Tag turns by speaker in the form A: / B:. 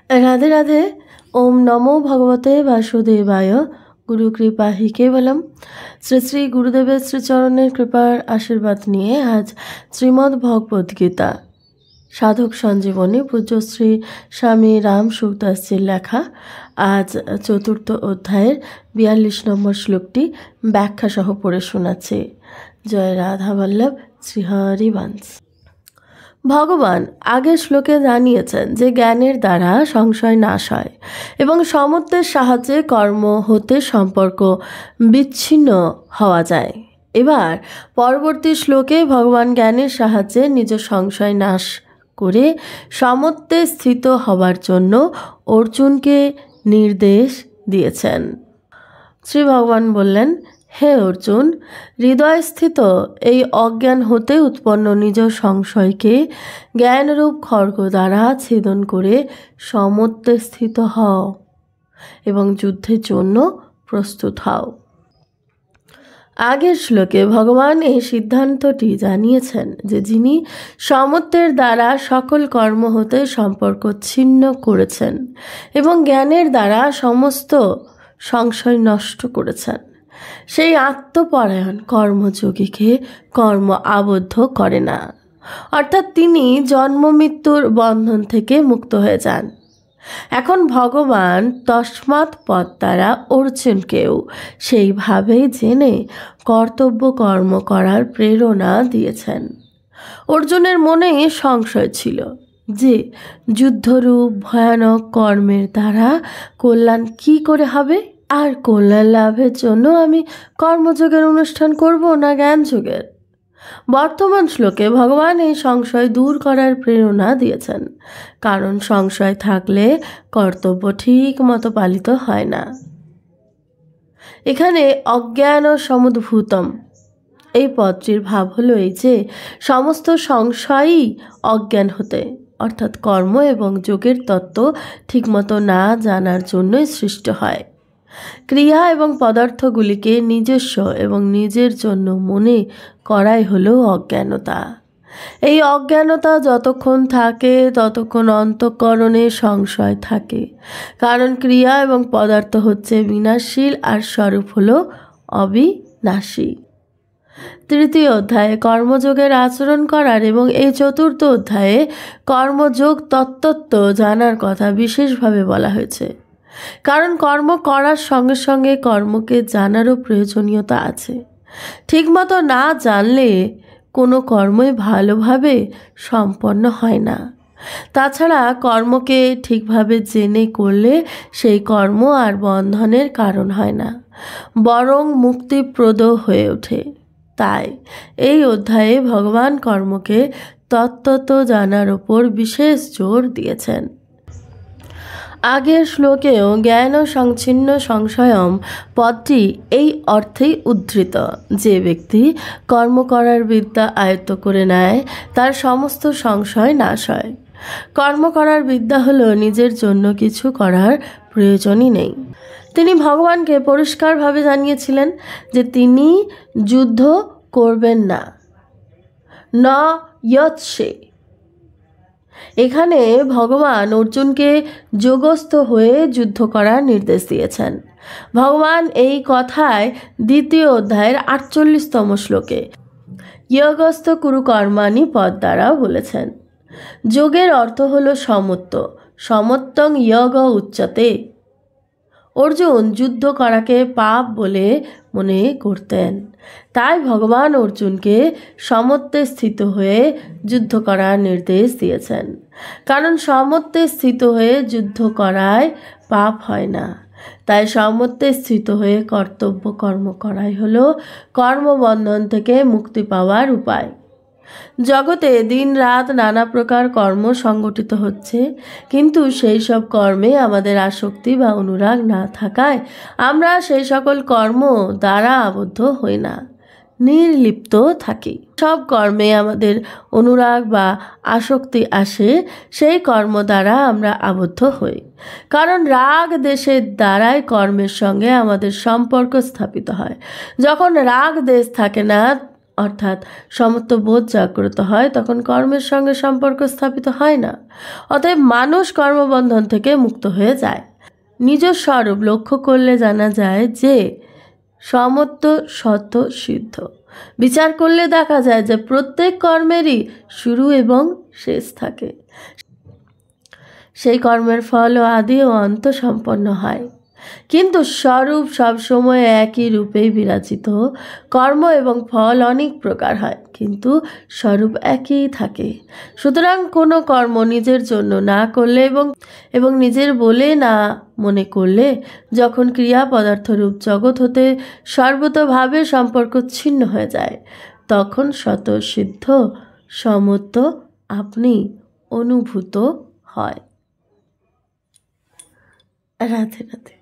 A: राधे राधे। ओम नमो भगवते वासुदेवाय। गुरु कृपा हि केवलम। শ্রী শ্রী গুরুদেবের শ্রীচরণের কৃপার আশীর্বাদ নিয়ে আজ শ্রীমদ্ ভগবদ গীতা সাধক সঞ্জীবনী পূজ্য শ্রী স্বামী রাম সুখদাসজির লেখা আজ চতুর্থ অধ্যায়ের 42 নম্বর শ্লোকটি ব্যাখ্যা সহ পড়ে শোনাচ্ছি। জয় রাধা বল্লভ, শ্রীহরি বংশ। ভগবান আগের শ্লোকে জানিয়েছেন যে জ্ঞানের দ্বারা সংশয় নাশ হয় এবং সমত্বের সাহায্যে কর্ম হতে সম্পর্ক বিচ্ছিন্ন হওয়া যায়। এবার পরবর্তী শ্লোকে ভগবান জ্ঞানের সাহায্যে নিজ সংশয় নাশ করে সমত্বে স্থিত হবার জন্য অর্জুনকে নির্দেশ দিয়েছেন। শ্রী ভগবান বললেন, হে অর্জুন, হৃদয়স্থিত এই অজ্ঞান হতে উৎপন্ন নিজ সংশয়কে জ্ঞানরূপ খড়গ দ্বারা ছেদন করে সমত্বে স্থিত হও এবং যুদ্ধের জন্য প্রস্তুত হও। আগের শ্লোকে ভগবান এই সিদ্ধান্তটি জানিয়েছেন যে যিনি সমত্বের দ্বারা সকল কর্ম হতে সম্পর্ক ছিন্ন করেছেন এবং জ্ঞানের দ্বারা সমস্ত সংশয় নষ্ট করেছেন, সেই আত্মপরায়ণ কর্মযোগীকে কর্ম আবদ্ধ করে না, অর্থাৎ তিনি জন্ম মৃত্যুর বন্ধন থেকে মুক্ত হয়ে যান। এখন ভগবান তস্মাৎ পদ দ্বারা অর্জুনকেও সেইভাবেই জেনে কর্তব্য কর্ম করার প্রেরণা দিয়েছেন। অর্জুনের মনে সংশয় ছিল যে যুদ্ধরূপ ভয়ানক কর্মের দ্বারা কল্যাণ কি করে হবে, আর কল্যাণ লাভের জন্য আমি কর্মযোগের অনুষ্ঠান করব না জ্ঞানযোগের। বর্তমান শ্লোকে ভগবান এই সংশয় দূর করার প্রেরণা দিয়েছেন, কারণ সংশয় থাকলে কর্তব্য ঠিক মতো পালিত হয় না। এখানে অজ্ঞান ও সমুদ্ভূতম এই পদটির ভাব হলো এই যে সমস্ত সংশয়ই অজ্ঞান হতে, অর্থাৎ কর্ম এবং যোগের তত্ত্ব ঠিকমতো না জানার জন্যই সৃষ্ট হয়। ক্রিয়া এবং পদার্থগুলিকে নিজস্ব এবং নিজের জন্য মনে করাই হলো অজ্ঞানতা। এই অজ্ঞানতা যতক্ষণ থাকে ততক্ষণ অন্তঃকরণে সংশয় থাকে, কারণ ক্রিয়া এবং পদার্থ হচ্ছে বিনাশশীল আর স্বরূপ হলো অবিনাশী। তৃতীয় অধ্যায়ে কর্মযোগের আচরণ করার এবং এই চতুর্থ অধ্যায়ে কর্মযোগ তত্ত্ব জানার কথা বিশেষভাবে বলা হয়েছে, কারণ কর্ম করার সঙ্গে সঙ্গে কর্মকে জানারও প্রয়োজনীয়তা আছে। ঠিকমতো না জানলে কোনো কর্মই ভালোভাবে সম্পন্ন হয় না। তাছাড়া কর্মকে ঠিকভাবে জেনে করলে সেই কর্ম আর বন্ধনের কারণ হয় না, বরং মুক্তিপ্রদ হয়ে ওঠে। তাই এই অধ্যায়ে ভগবান কর্মকে তত্ত্ব জানার ওপর বিশেষ জোর দিয়েছেন। আগের শ্লোকেও জ্ঞান ও সংচ্ছিন্ন সংশয়ম পদটি এই অর্থেই উদ্ধৃত, যে ব্যক্তি কর্ম করার বিদ্যা আয়ত্ত করে নেয় তার সমস্ত সংশয় নাশ হয়। কর্ম করার বিদ্যা হলো নিজের জন্য কিছু করার প্রয়োজনই নেই। তিনি ভগবানকে পরিষ্কারভাবে জানিয়েছিলেন যে তিনি যুদ্ধ করবেন না, ন ইয়ৎসে। এখানে ভগবান অর্জুনকে যোগস্থ হয়ে যুদ্ধ করার নির্দেশ দিয়েছেন। ভগবান এই কথায় দ্বিতীয় অধ্যায়ের 48তম শ্লোকে যোগস্থ কুরু কর্মাণি পদ দ্বারা বলেছেন। যোগের অর্থ হলো সমত্ব, সমত্বং যোগ উচ্যতে। অর্জুন যুদ্ধ করাকে পাপ বলে মনে করতেন, তাই ভগবান অর্জুনকে সমত্বে স্থিত হয়ে যুদ্ধ করার নির্দেশ দিয়েছেন, কারণ সমত্বে স্থিত হয়ে যুদ্ধ করায় পাপ হয় না। তাই সমত্বে স্থিত হয়ে কর্তব্য কর্ম করাই হলো কর্মবন্ধন থেকে মুক্তি পাওয়ার উপায়। জগতে দিন রাত নানা প্রকার কর্ম সংগঠিত হচ্ছে, কিন্তু সেই সব কর্মে আমাদের আসক্তি বা অনুরাগ না থাকায় আমরা সেই সকল কর্ম দ্বারা আবদ্ধ হই না, নির্লিপ্ত থাকি। সব কর্মে আমাদের অনুরাগ বা আসক্তি আসে, সেই কর্ম দ্বারা আমরা আবদ্ধ হই, কারণ রাগ দেশের দ্বারাই কর্মের সঙ্গে আমাদের সম্পর্ক স্থাপিত হয়। যখন রাগ দেশ থাকে না, অর্থাৎ সমত্ব বোধ জাগ্রত হয়, তখন কর্মের সঙ্গে সম্পর্ক স্থাপিত হয় না। অতএব মানুষ কর্মবন্ধন থেকে মুক্ত হয়ে যায়। নিজ স্বরূপ লক্ষ্য করলে জানা যায় যে সমত্ব স্বত সিদ্ধ। বিচার করলে দেখা যায় যে প্রত্যেক কর্মেরই শুরু এবং শেষ থাকে। সেই কর্মের ফল ও আদি ও অন্ত সম্পন্ন হয়, কিন্তু স্বরূপ সবসময় একই রূপেই বিরাজিত। কর্ম এবং ফল অনেক প্রকার হয়, কিন্তু স্বরূপ একই থাকে। সুতরাং কোনো কর্ম নিজের জন্য না করলে এবং নিজের বলে না মনে করলে, যখন ক্রিয়া পদার্থ রূপ জগৎ হতে সর্বতোভাবে সম্পর্ক ছিন্ন হয়ে যায়, তখন স্বতঃসিদ্ধ সমত্ব আপনি অনুভূত হয়। রাধে রাধে।